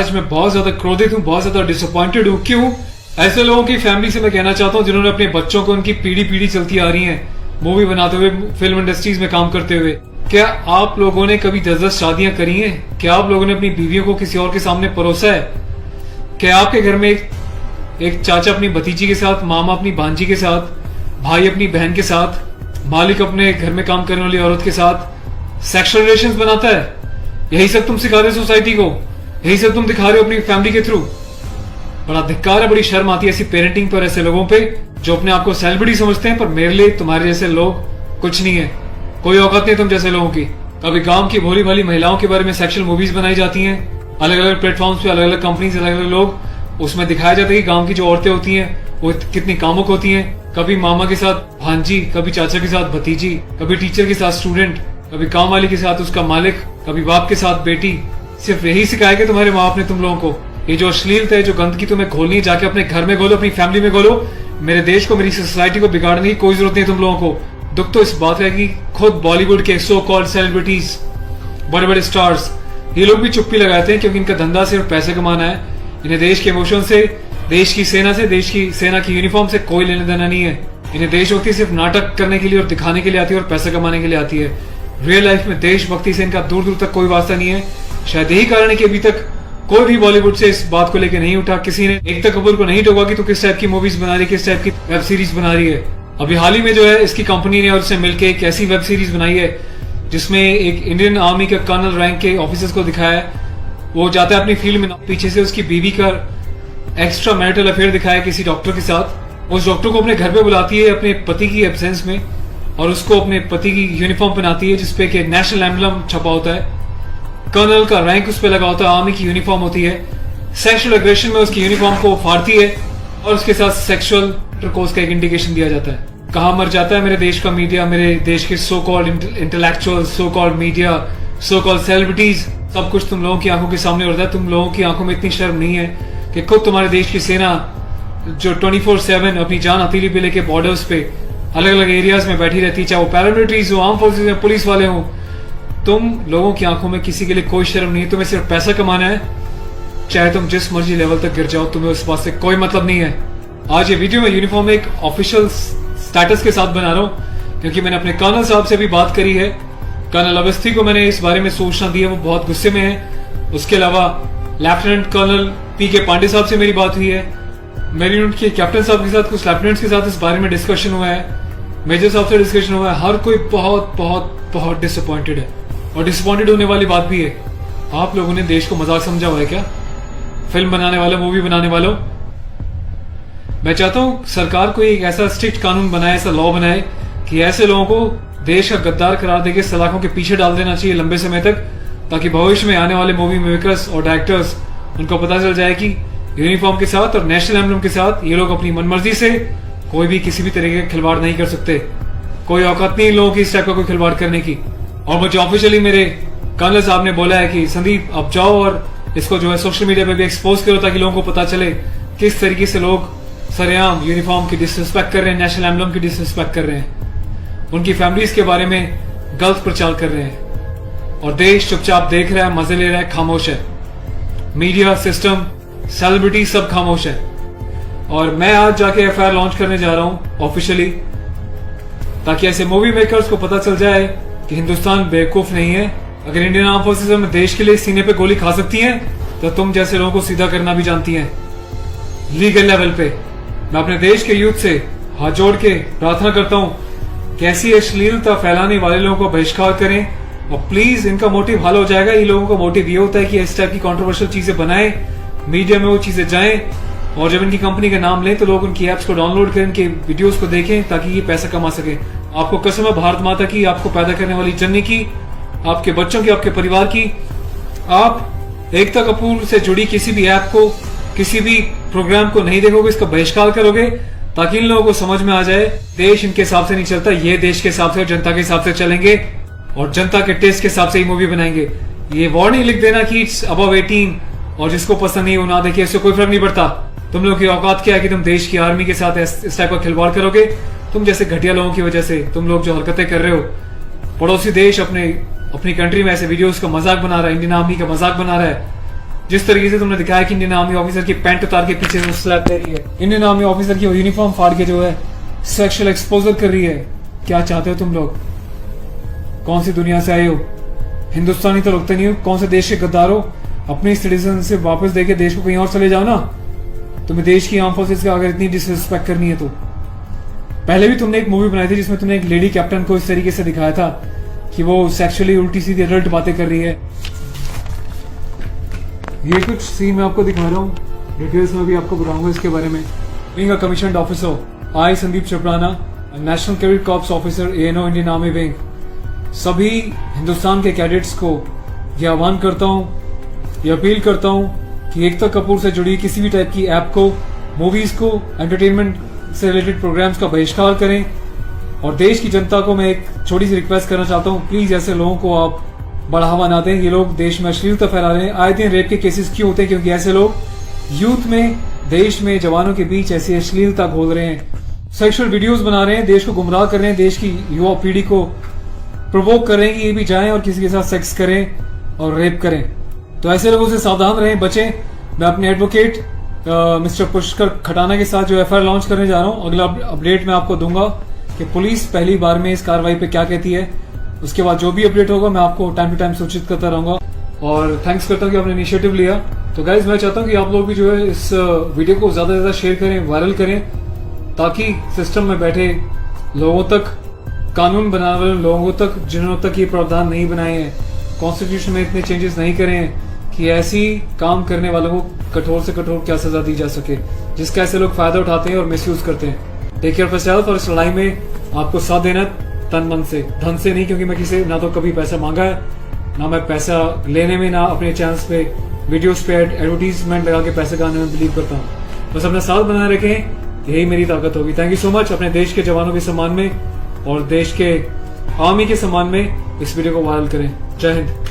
आज मैं बहुत ज्यादा क्रोधित हूँ, बहुत ज्यादा डिसअपॉइंटेड हूँ। क्यों? ऐसे लोगों की फैमिली से मैं कहना चाहता हूँ जिन्होंने अपने बच्चों को उनकी पीढ़ी पीढ़ी चलती आ रही है मूवी बनाते हुए, फिल्म इंडस्ट्रीज में काम करते हुए। क्या आप लोगों ने कभी 10-10 शादियां करी हैं? क्या आप लोगों ने अपनी बीवियों को किसी और के सामने परोसा है? क्या आपके घर में एक चाचा अपनी भतीजी के साथ, मामा अपनी भांजी के साथ, भाई अपनी बहन के साथ, मालिक अपने घर में काम करने वाली औरत के साथ सेक्सुअल रिलेशंस बनाता है? यही सब तुम सिखा रहे हो सोसाइटी को? यही सब तुम दिखा रहे हो अपनी फैमिली के थ्रू? बड़ा धिक्कार है, बड़ी शर्म आती है ऐसी पेरेंटिंग पर, ऐसे लोगों पे जो अपने आप को सेलिब्रिटी समझते हैं। पर मेरे लिए तुम्हारे जैसे लोग कुछ नहीं है, कोई औकात नहीं तुम जैसे लोगों की। कभी गांव की भोली भाली महिलाओं के बारे में सेक्सुअल मूवीज बनाई जाती हैं, अलग अलग प्लेटफॉर्म्स पे, अलग अलग कंपनीज, अलग अलग लोग, उसमें दिखाया जाता है कि गांव की जो औरतें होती हैं वो कितनी कामुक होती हैं। कभी मामा के साथ भांजी, कभी चाचा के साथ भतीजी, कभी टीचर के साथ स्टूडेंट, कभी काम वाली के साथ उसका मालिक, कभी बाप के साथ बेटी। सिर्फ यही सिखाया कि तुम्हारे माँ बाप ने तुम लोगों को? ये जो अश्लीलता है, जो गंदगी तुम्हें खोलनी है, जाके अपने घर में खोलो, अपनी फैमिली में खोलो। मेरे देश को, मेरी सोसाइटी को बिगाड़ने की कोई जरूरत नहीं है तुम लोगों को। दुख तो इस बात का है कि खुद बॉलीवुड के सो कॉल्ड सेलिब्रिटीज, बड़े बड़े स्टार्स, ये लोग भी चुप्पी लगाते हैं क्योंकि इनका धंधा सिर्फ पैसे कमाना है। इन्हें देश के इमोशन से, देश की सेना से, देश की सेना की यूनिफॉर्म से कोई लेना देना नहीं है। इन्हें देशभक्ति सिर्फ नाटक करने के लिए और दिखाने के लिए आती है और पैसा कमाने के लिए आती है। रियल लाइफ में देशभक्ति से इनका दूर दूर तक कोई वास्ता नहीं है। शायद यही कारण है कि अभी तक कोई भी बॉलीवुड से इस बात को लेकर नहीं उठा, किसी ने एकता कपूर को नहीं टोका कि तू किस टाइप की मूवीज बना रही है, किस टाइप की वेब सीरीज बना रही है। अभी हाल ही में जो है इसकी कंपनी ने और उससे मिलकर एक ऐसी वेब सीरीज बनाई है जिसमें एक इंडियन आर्मी के कर्नल रैंक के ऑफिसर्स को दिखाया है। वो जाता है अपनी फील्ड में, पीछे से उसकी बीवी का एक्स्ट्रा मैरिटल अफेयर दिखाया किसी डॉक्टर के साथ। उस डॉक्टर को अपने घर पे बुलाती है अपने पति की एब्सेंस में और उसको अपने पति की यूनिफॉर्म पहनाती है जिसपे कि नेशनल एम्बलम छपा होता है, कर्नल का रैंक उस पर लगा होता है, आर्मी की यूनिफॉर्म होती है। सेक्सुअल एग्रेशन में उसकी यूनिफॉर्म को फाड़ती है और उसके साथ सेक्सुअल इंटरकोर्स का एक इंडिकेशन दिया जाता है। कहाँ मर जाता है मेरे देश का मीडिया, मेरे देश के so called intellectual, so called media, so called celebrities. सब कुछ तुम लोगों की आंखों के सामने होता है। तुम लोगों की आंखों में इतनी शर्म नहीं है कि खुद तुम्हारे देश की सेना जो 24/7 अपनी जान हथेली पे लेके बॉर्डर्स पे अलग अलग एरियाज में बैठी रहती है, चाहे वो पैरामिलिट्रीज हो, आर्म फोर्सेज में, पुलिस वाले हो, तुम लोगों की आंखों में किसी के लिए कोई शर्म नहीं है। तुम्हें सिर्फ पैसा कमाना है, चाहे तुम जिस मर्जी लेवल तक गिर जाओ, तुम्हें उस बात से कोई मतलब नहीं है। आज ये वीडियो में यूनिफॉर्म एक ऑफिशियल स्टेटस के साथ बना रहा हूँ क्योंकि मैंने अपने कर्नल साहब से भी बात करी है। कर्नल अवस्थी को मैंने इस बारे में सूचना दी है, वो बहुत गुस्से में है। उसके अलावा लेफ्टिनेंट कर्नल PK पांडे साहब से मेरी बात हुई है। मेरी यूनिट के कैप्टन साहब के साथ, कुछ लेफ्टिनेंट्स के साथ इस बारे में डिस्कशन हुआ है, मेजर साहब से डिस्कशन हुआ है। हर कोई बहुत बहुत बहुत डिसअपॉइंटेड है और डिसअपॉइंटेड होने वाली बात भी है। आप लोगों ने देश को मजाक समझा हुआ है क्या? फिल्म बनाने वालों, मूवी बनाने वालों, मैं चाहता हूं सरकार को एक ऐसा स्ट्रिक्ट कानून बनाए, ऐसा लॉ बनाए कि ऐसे लोगों को देश का गद्दार करार देके सलाखों के पीछे डाल देना चाहिए लंबे समय तक, ताकि भविष्य में आने वाले मूवी मेकर्स और डायरेक्टर्स उनको पता चल जाए कि यूनिफॉर्म के साथ और नेशनल एम्बलम के साथ ये लोग अपनी मनमर्जी से कोई भी किसी भी तरीके का खिलवाड़ नहीं कर सकते। कोई औकात नहीं लोगों की इस टाइप का कोई खिलवाड़ करने की। और मुझे ऑफिशियली मेरे कर्नल साहब ने बोला है कि संदीप अब जाओ और इसको जो है सोशल मीडिया पे भी एक्सपोज करो ताकि लोगों को पता चले किस तरीके से लोग सरेआम यूनिफॉर्म की डिसरिस्पेक्ट कर रहे हैं, नेशनल एम्बलम की डिसरिस्पेक्ट कर रहे हैं, उनकी फैमिलीज के बारे में गलत प्रचार कर रहे हैं और देश चुपचाप देख रहा है, मजे ले रहा है, खामोश है। मीडिया, सिस्टम, सेलिब्रिटी सब खामोश है। और मैं आज जाके FIR लॉन्च करने जा रहा हूं ऑफिशियली, ताकि ऐसे मूवी मेकर्स को पता चल जाए कि हिंदुस्तान बेवकूफ नहीं है। अगर इंडियन आर्म फोर्सेज में देश के लिए सीने पे गोली खा सकती हैं तो तुम जैसे लोगों को सीधा करना भी जानती हैं लीगल लेवल पे। मैं अपने देश के यूथ से हाथ जोड़ के प्रार्थना करता हूं कि ऐसी अश्लीलता फैलाने वाले लोगों को बहिष्कार करें और प्लीज इनका मोटिव हल हो जाएगा। इन लोगों का मोटिव ये होता है कि इस टाइप की कंट्रोवर्शियल चीजें बनाएं, मीडिया में वो चीजें जाएं और जब इनकी कंपनी का नाम लें तो लोग उनकी एप्स को डाउनलोड करें, इनके वीडियोस को देखें ताकि ये पैसा कमा सके। आपको कसम है भारत माता की, आपको पैदा करने वाली जननी की, आपके बच्चों की, आपके परिवार की, आप एकता कपूर से जुड़ी किसी भी ऐप को, किसी भी प्रोग्राम को नहीं देखोगे, इसका बहिष्कार करोगे ताकि इन लोगों को समझ में आ जाए देश इनके हिसाब से नहीं चलता, ये देश के हिसाब से और जनता के हिसाब से चलेंगे और जनता के टेस्ट के हिसाब से ही मूवी बनाएंगे। ये वार्निंग लिख देना कि इट्स अबव 18 और जिसको पसंद नहीं वो ना देखे, इससे कोई फर्क नहीं पड़ता। तुम लोग की औकात क्या है कि तुम देश की आर्मी के साथ इस टाइप का खिलवाड़ करोगे? तुम जैसे घटिया लोगों की वजह से, तुम लोग जो हरकतें कर रहे हो, पड़ोसी देश अपनी कंट्री में ऐसे वीडियोस का मजाक बना रहा है, इंडियन आर्मी का मजाक बना रहा है, जिस तरीके से तुमने दिखाया कि इंडियन आर्मी ऑफिसर की पैंट उतार के पीछे से स्लैप दे रही है, इंडियन आर्मी ऑफिसर की यूनिफॉर्म फाड़ के जो है सेक्सुअल एक्सपोजर कर रही है, क्या चाहते हो तुम लोग? कौन सी दुनिया से आए हो? हिंदुस्तानी तो लगते नहीं हो, कौन से देश के गद्दार हो? अपनी सिटीजन से वापस देके देश को कहीं और चले जाओ ना। तुम्हें देश की आर्म फोर्सेस का अगर इतनी डिसरिस्पेक्ट करनी है तो। पहले भी तुमने एक मूवी बनाई थी जिसमें तुमने एक लेडी कैप्टन को इस तरीके से दिखाया था कि वो सेक्सुअली उल्टी सीधी एडल्ट बातें कर रही है। ये कुछ सीन मैं आपको दिखा रहा हूँ, डिटेल्स में भी आपको बताऊंगा इसके बारे में। Being a commissioned officer, I Sandeep चपराना, national cadet corps officer ANO Indian army wing, सभी हिंदुस्तान के कैडेट्स को ये आह्वान करता हूँ, ये अपील करता हूँ कि एकता कपूर से जुड़ी किसी भी टाइप की ऐप को, मूवीज को, एंटरटेनमेंट से रिलेटेड प्रोग्राम्स का बहिष्कार करें। और देश की जनता को मैं एक छोटी सी रिक्वेस्ट करना चाहता हूँ, प्लीज ऐसे लोगों को आप बढ़ावा ना दें। ये लोग देश में अश्लीलता फैला रहे हैं। आए दिन रेप के केसेस क्यों होते हैं? क्योंकि ऐसे लोग यूथ में, देश में, जवानों के बीच ऐसी अश्लीलता घोल रहे हैं, सेक्सुअल वीडियोस बना रहे हैं, देश को गुमराह कर रहे हैं, देश की युवा पीढ़ी को प्रोवोक कर रहे हैं कि ये भी जाएं और किसी के साथ सेक्स करें और रेप करें। तो ऐसे लोगों से सावधान रहें, बचें। मैं अपने एडवोकेट मिस्टर पुष्कर खटाना के साथ जो FIR लॉन्च करने जा रहा हूँ, अगला अपडेट मैं आपको दूंगा कि पुलिस पहली बार में इस कार्रवाई पे क्या कहती है। उसके बाद जो भी अपडेट होगा मैं आपको टाइम टू टाइम सूचित करता रहूंगा। और थैंक्स करता हूँ कि आपने इनिशिएटिव लिया। तो गाइज मैं चाहता हूँ कि आप लोग भी जो है इस वीडियो को ज्यादा से ज्यादा शेयर करें, वायरल करें, ताकि सिस्टम में बैठे लोगों तक, कानून बनाने वाले लोगों तक, जिन्होंने तक ये प्रावधान नहीं बनाए हैं, कॉन्स्टिट्यूशन में इतने चेंजेस नहीं करे हैं कि ऐसी काम करने वालों को कठोर से कठोर क्या सजा दी जा सके, जिसका ऐसे लोग फायदा उठाते हैं और मिसयूज करते हैं। Take care of yourself. और इस लड़ाई में आपको साथ देना तन मन से, धन से नहीं, क्योंकि मैं किसी ना तो कभी पैसा मांगा है, ना मैं पैसा लेने में, ना अपने चैनल्स पे वीडियोस पे एडवर्टीजमेंट लगा के पैसे कमाने में बिलीव करता हूँ। बस अपना साथ बनाए रखें, यही मेरी ताकत होगी। Thank you so much. अपने देश के जवानों के सम्मान में और देश के आर्मी के सम्मान में इस वीडियो को वायरल करें। जय हिंद।